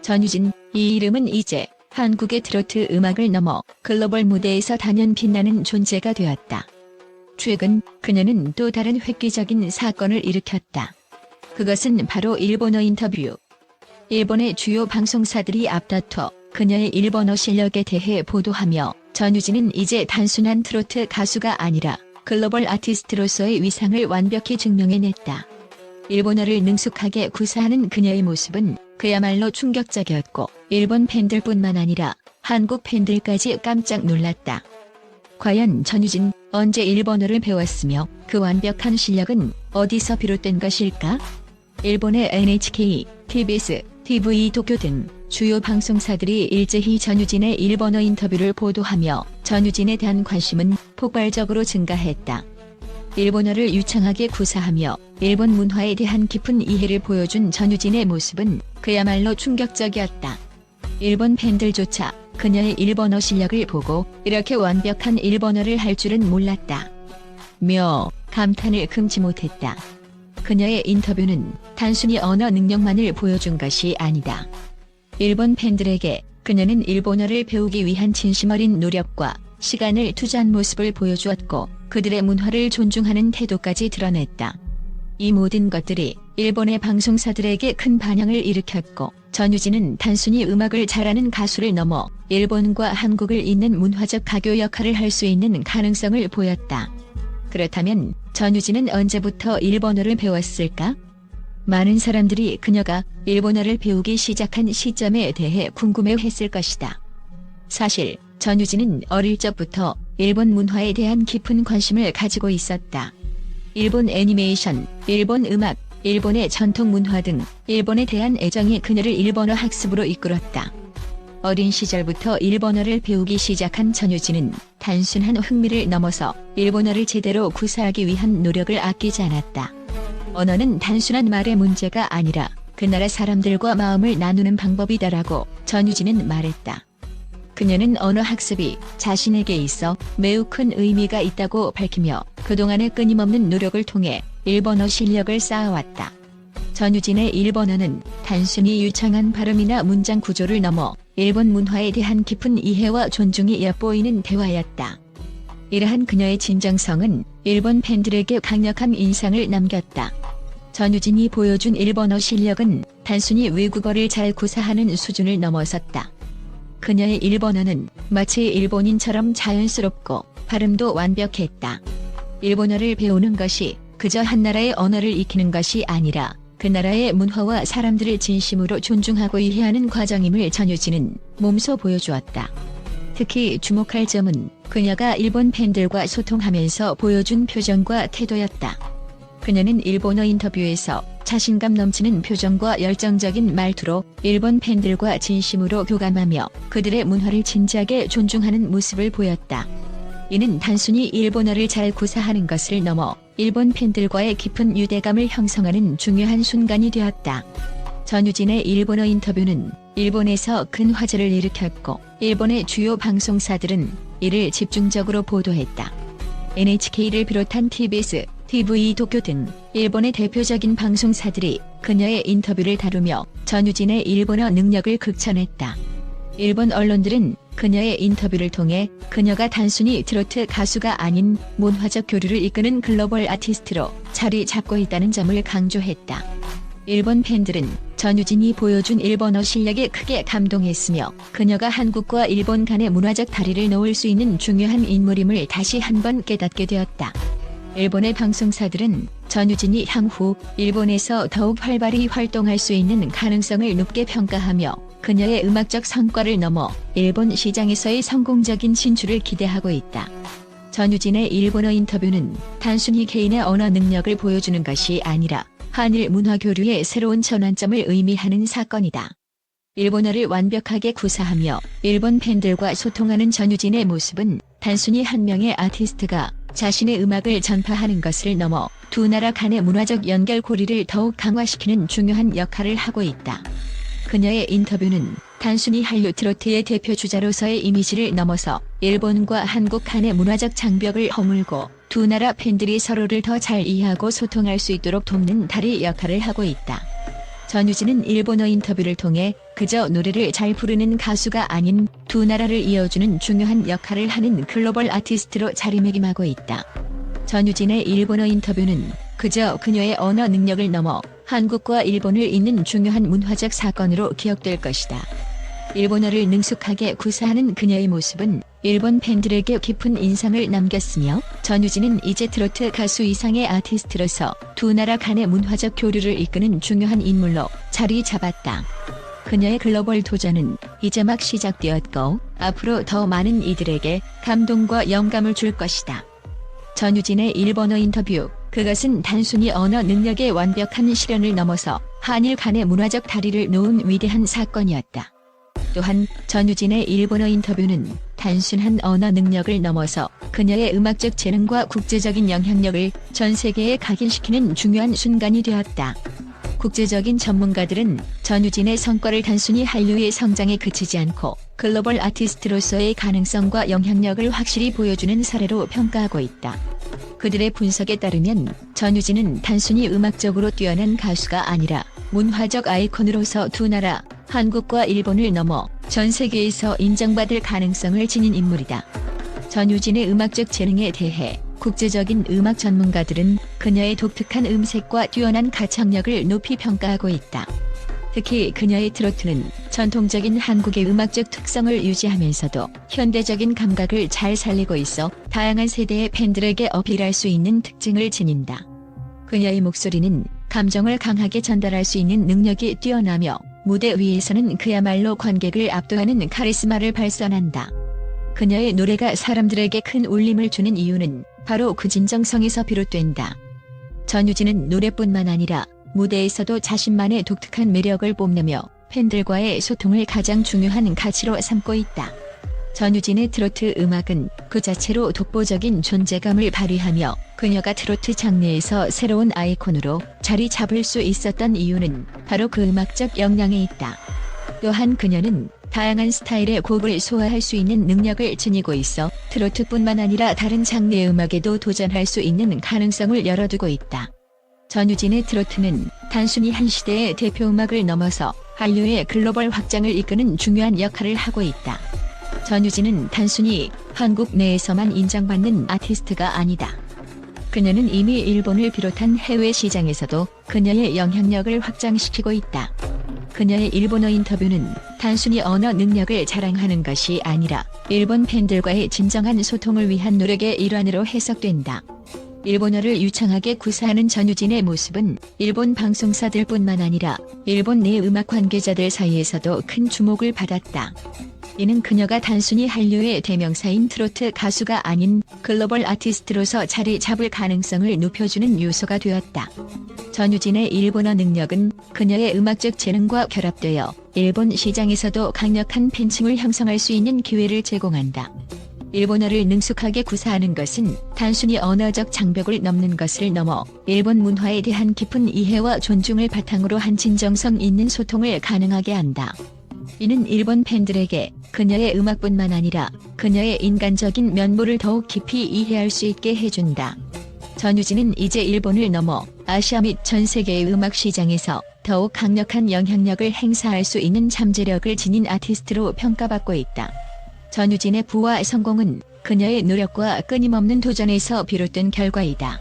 전유진, 이 이름은 이제 한국의 트로트 음악을 넘어 글로벌 무대에서 단연 빛나는 존재가 되었다. 최근 그녀는 또 다른 획기적인 사건을 일으켰다. 그것은 바로 일본어 인터뷰. 일본의 주요 방송사들이 앞다퉈 그녀의 일본어 실력에 대해 보도하며 전유진은 이제 단순한 트로트 가수가 아니라 글로벌 아티스트로서의 위상을 완벽히 증명해냈다. 일본어를 능숙하게 구사하는 그녀의 모습은 그야말로 충격적이었고 일본 팬들뿐만 아니라 한국 팬들까지 깜짝 놀랐다. 과연 전유진 언제 일본어를 배웠으며 그 완벽한 실력은 어디서 비롯된 것일까? 일본의 NHK, TBS, TV 도쿄 등 주요 방송사들이 일제히 전유진의 일본어 인터뷰를 보도하며 전유진에 대한 관심은 폭발적으로 증가했다. 일본어를 유창하게 구사하며 일본 문화에 대한 깊은 이해를 보여준 전유진의 모습은 그야말로 충격적이었다. 일본 팬들조차 그녀의 일본어 실력을 보고 이렇게 완벽한 일본어를 할 줄은 몰랐다. 감탄을 금치 못했다. 그녀의 인터뷰는 단순히 언어 능력만을 보여준 것이 아니다. 일본 팬들에게 그녀는 일본어를 배우기 위한 진심 어린 노력과 시간을 투자한 모습을 보여주었고 그들의 문화를 존중하는 태도까지 드러냈다. 이 모든 것들이 일본의 방송사들에게 큰 반향을 일으켰고 전유진은 단순히 음악을 잘하는 가수를 넘어 일본과 한국을 잇는 문화적 가교 역할을 할 수 있는 가능성을 보였다. 그렇다면 전유진은 언제부터 일본어를 배웠을까? 많은 사람들이 그녀가 일본어를 배우기 시작한 시점에 대해 궁금해했을 것이다. 사실 전유진은 어릴 적부터 일본 문화에 대한 깊은 관심을 가지고 있었다. 일본 애니메이션, 일본 음악, 일본의 전통 문화 등 일본에 대한 애정이 그녀를 일본어 학습으로 이끌었다. 어린 시절부터 일본어를 배우기 시작한 전유진은 단순한 흥미를 넘어서 일본어를 제대로 구사하기 위한 노력을 아끼지 않았다. 언어는 단순한 말의 문제가 아니라 그 나라 사람들과 마음을 나누는 방법이다라고 전유진은 말했다. 그녀는 언어 학습이 자신에게 있어 매우 큰 의미가 있다고 밝히며 그동안의 끊임없는 노력을 통해 일본어 실력을 쌓아왔다. 전유진의 일본어는 단순히 유창한 발음이나 문장 구조를 넘어 일본 문화에 대한 깊은 이해와 존중이 엿보이는 대화였다. 이러한 그녀의 진정성은 일본 팬들에게 강력한 인상을 남겼다. 전유진이 보여준 일본어 실력은 단순히 외국어를 잘 구사하는 수준을 넘어섰다. 그녀의 일본어는 마치 일본인처럼 자연스럽고 발음도 완벽했다. 일본어를 배우는 것이 그저 한 나라의 언어를 익히는 것이 아니라 그 나라의 문화와 사람들을 진심으로 존중하고 이해하는 과정임을 전유진은 몸소 보여주었다. 특히 주목할 점은 그녀가 일본 팬들과 소통하면서 보여준 표정과 태도였다. 그녀는 일본어 인터뷰에서 자신감 넘치는 표정과 열정적인 말투로 일본 팬들과 진심으로 교감하며 그들의 문화를 진지하게 존중하는 모습을 보였다. 이는 단순히 일본어를 잘 구사하는 것을 넘어 일본 팬들과의 깊은 유대감을 형성하는 중요한 순간이 되었다. 전유진의 일본어 인터뷰는 일본에서 큰 화제를 일으켰고 일본의 주요 방송사들은 이를 집중적으로 보도했다. NHK를 비롯한 TBS, TV 도쿄 등 일본의 대표적인 방송사들이 그녀의 인터뷰를 다루며 전유진의 일본어 능력을 극찬했다. 일본 언론들은 그녀의 인터뷰를 통해 그녀가 단순히 트로트 가수가 아닌 문화적 교류를 이끄는 글로벌 아티스트로 자리 잡고 있다는 점을 강조했다. 일본 팬들은 전유진이 보여준 일본어 실력에 크게 감동했으며 그녀가 한국과 일본 간의 문화적 다리를 놓을 수 있는 중요한 인물임을 다시 한번 깨닫게 되었다. 일본의 방송사들은 전유진이 향후 일본에서 더욱 활발히 활동할 수 있는 가능성을 높게 평가하며 그녀의 음악적 성과를 넘어 일본 시장에서의 성공적인 진출을 기대하고 있다. 전유진의 일본어 인터뷰는 단순히 개인의 언어 능력을 보여주는 것이 아니라 한일 문화 교류의 새로운 전환점을 의미하는 사건이다. 일본어를 완벽하게 구사하며 일본 팬들과 소통하는 전유진의 모습은 단순히 한 명의 아티스트가 자신의 음악을 전파하는 것을 넘어 두 나라 간의 문화적 연결고리를 더욱 강화시키는 중요한 역할을 하고 있다. 그녀의 인터뷰는 단순히 한류 트로트의 대표 주자로서의 이미지를 넘어서 일본과 한국 간의 문화적 장벽을 허물고 두 나라 팬들이 서로를 더 잘 이해하고 소통할 수 있도록 돕는 다리 역할을 하고 있다. 전유진은 일본어 인터뷰를 통해 그저 노래를 잘 부르는 가수가 아닌 두 나라를 이어주는 중요한 역할을 하는 글로벌 아티스트로 자리매김하고 있다. 전유진의 일본어 인터뷰는 그저 그녀의 언어 능력을 넘어 한국과 일본을 잇는 중요한 문화적 사건으로 기억될 것이다. 일본어를 능숙하게 구사하는 그녀의 모습은 일본 팬들에게 깊은 인상을 남겼으며 전유진은 이제 트로트 가수 이상의 아티스트로서 두 나라 간의 문화적 교류를 이끄는 중요한 인물로 자리 잡았다. 그녀의 글로벌 도전은 이제 막 시작되었고 앞으로 더 많은 이들에게 감동과 영감을 줄 것이다. 전유진의 일본어 인터뷰. 그것은 단순히 언어 능력의 완벽한 실현을 넘어서 한일 간의 문화적 다리를 놓은 위대한 사건이었다. 또한 전유진의 일본어 인터뷰는 단순한 언어 능력을 넘어서 그녀의 음악적 재능과 국제적인 영향력을 전 세계에 각인시키는 중요한 순간이 되었다. 국제적인 전문가들은 전유진의 성과를 단순히 한류의 성장에 그치지 않고 글로벌 아티스트로서의 가능성과 영향력을 확실히 보여주는 사례로 평가하고 있다. 그들의 분석에 따르면 전유진은 단순히 음악적으로 뛰어난 가수가 아니라 문화적 아이콘으로서 두 나라, 한국과 일본을 넘어 전 세계에서 인정받을 가능성을 지닌 인물이다. 전유진의 음악적 재능에 대해 국제적인 음악 전문가들은 그녀의 독특한 음색과 뛰어난 가창력을 높이 평가하고 있다. 특히 그녀의 트로트는 전통적인 한국의 음악적 특성을 유지하면서도 현대적인 감각을 잘 살리고 있어 다양한 세대의 팬들에게 어필할 수 있는 특징을 지닌다. 그녀의 목소리는 감정을 강하게 전달할 수 있는 능력이 뛰어나며 무대 위에서는 그야말로 관객을 압도하는 카리스마를 발산한다. 그녀의 노래가 사람들에게 큰 울림을 주는 이유는 바로 그 진정성에서 비롯된다. 전유진은 노래뿐만 아니라 무대에서도 자신만의 독특한 매력을 뽐내며 팬들과의 소통을 가장 중요한 가치로 삼고 있다. 전유진의 트로트 음악은 그 자체로 독보적인 존재감을 발휘하며 그녀가 트로트 장르에서 새로운 아이콘으로 자리 잡을 수 있었던 이유는 바로 그 음악적 역량에 있다. 또한 그녀는 다양한 스타일의 곡을 소화할 수 있는 능력을 지니고 있어 트로트뿐만 아니라 다른 장르의 음악에도 도전할 수 있는 가능성을 열어두고 있다. 전유진의 트로트는 단순히 한 시대의 대표 음악을 넘어서 한류의 글로벌 확장을 이끄는 중요한 역할을 하고 있다. 전유진은 단순히 한국 내에서만 인정받는 아티스트가 아니다. 그녀는 이미 일본을 비롯한 해외 시장에서도 그녀의 영향력을 확장시키고 있다. 그녀의 일본어 인터뷰는 단순히 언어 능력을 자랑하는 것이 아니라 일본 팬들과의 진정한 소통을 위한 노력의 일환으로 해석된다. 일본어를 유창하게 구사하는 전유진의 모습은 일본 방송사들뿐만 아니라 일본 내 음악 관계자들 사이에서도 큰 주목을 받았다. 이는 그녀가 단순히 한류의 대명사인 트로트 가수가 아닌 글로벌 아티스트로서 자리 잡을 가능성을 높여주는 요소가 되었다. 전유진의 일본어 능력은 그녀의 음악적 재능과 결합되어 일본 시장에서도 강력한 팬층을 형성할 수 있는 기회를 제공한다. 일본어를 능숙하게 구사하는 것은 단순히 언어적 장벽을 넘는 것을 넘어 일본 문화에 대한 깊은 이해와 존중을 바탕으로 한 진정성 있는 소통을 가능하게 한다. 이는 일본 팬들에게 그녀의 음악뿐만 아니라 그녀의 인간적인 면모를 더욱 깊이 이해할 수 있게 해준다. 전유진은 이제 일본을 넘어 아시아 및 전 세계의 음악 시장에서 더욱 강력한 영향력을 행사할 수 있는 잠재력을 지닌 아티스트로 평가받고 있다. 전유진의 부와 성공은 그녀의 노력과 끊임없는 도전에서 비롯된 결과이다.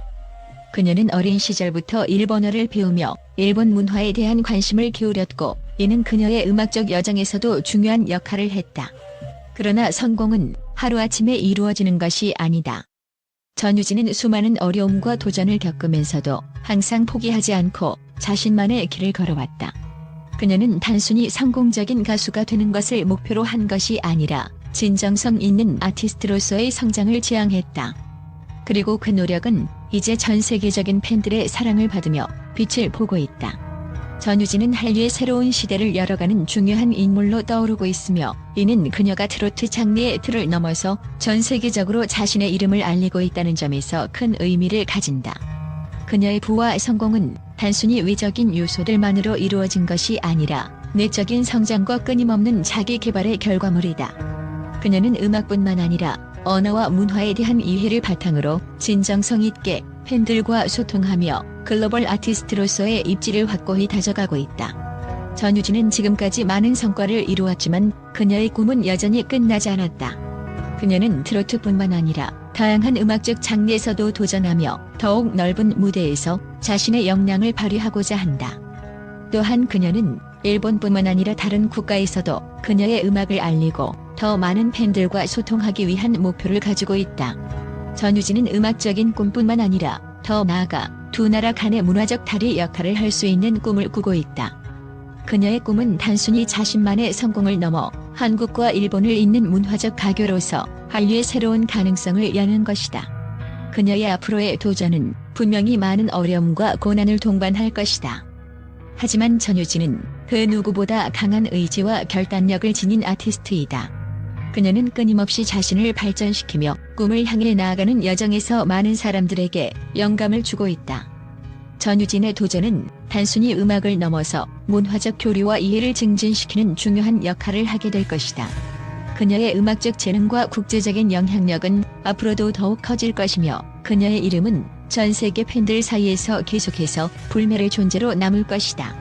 그녀는 어린 시절부터 일본어를 배우며 일본 문화에 대한 관심을 기울였고 이는 그녀의 음악적 여정에서도 중요한 역할을 했다. 그러나 성공은 하루아침에 이루어지는 것이 아니다. 전유진은 수많은 어려움과 도전을 겪으면서도 항상 포기하지 않고 자신만의 길을 걸어왔다. 그녀는 단순히 성공적인 가수가 되는 것을 목표로 한 것이 아니라 진정성 있는 아티스트로서의 성장을 지향했다. 그리고 그 노력은 이제 전 세계적인 팬들의 사랑을 받으며 빛을 보고 있다. 전유진은 한류의 새로운 시대를 열어가는 중요한 인물로 떠오르고 있으며 이는 그녀가 트로트 장르의 틀을 넘어서 전 세계적으로 자신의 이름을 알리고 있다는 점에서 큰 의미를 가진다. 그녀의 부와 성공은 단순히 외적인 요소들만으로 이루어진 것이 아니라 내적인 성장과 끊임없는 자기 개발의 결과물이다. 그녀는 음악뿐만 아니라 언어와 문화에 대한 이해를 바탕으로 진정성 있게 팬들과 소통하며 글로벌 아티스트로서의 입지를 확고히 다져가고 있다. 전유진은 지금까지 많은 성과를 이루었지만 그녀의 꿈은 여전히 끝나지 않았다. 그녀는 트로트뿐만 아니라 다양한 음악적 장르에서도 도전하며 더욱 넓은 무대에서 자신의 역량을 발휘하고자 한다. 또한 그녀는 일본뿐만 아니라 다른 국가에서도 그녀의 음악을 알리고 더 많은 팬들과 소통하기 위한 목표를 가지고 있다. 전유진은 음악적인 꿈뿐만 아니라 더 나아가 두 나라 간의 문화적 다리 역할을 할 수 있는 꿈을 꾸고 있다. 그녀의 꿈은 단순히 자신만의 성공을 넘어 한국과 일본을 잇는 문화적 가교로서 한류의 새로운 가능성을 여는 것이다. 그녀의 앞으로의 도전은 분명히 많은 어려움과 고난을 동반할 것이다. 하지만 전유진은 그 누구보다 강한 의지와 결단력을 지닌 아티스트이다. 그녀는 끊임없이 자신을 발전시키며 꿈을 향해 나아가는 여정에서 많은 사람들에게 영감을 주고 있다. 전유진의 도전은 단순히 음악을 넘어서 문화적 교류와 이해를 증진시키는 중요한 역할을 하게 될 것이다. 그녀의 음악적 재능과 국제적인 영향력은 앞으로도 더욱 커질 것이며 그녀의 이름은 전 세계 팬들 사이에서 계속해서 불멸의 존재로 남을 것이다.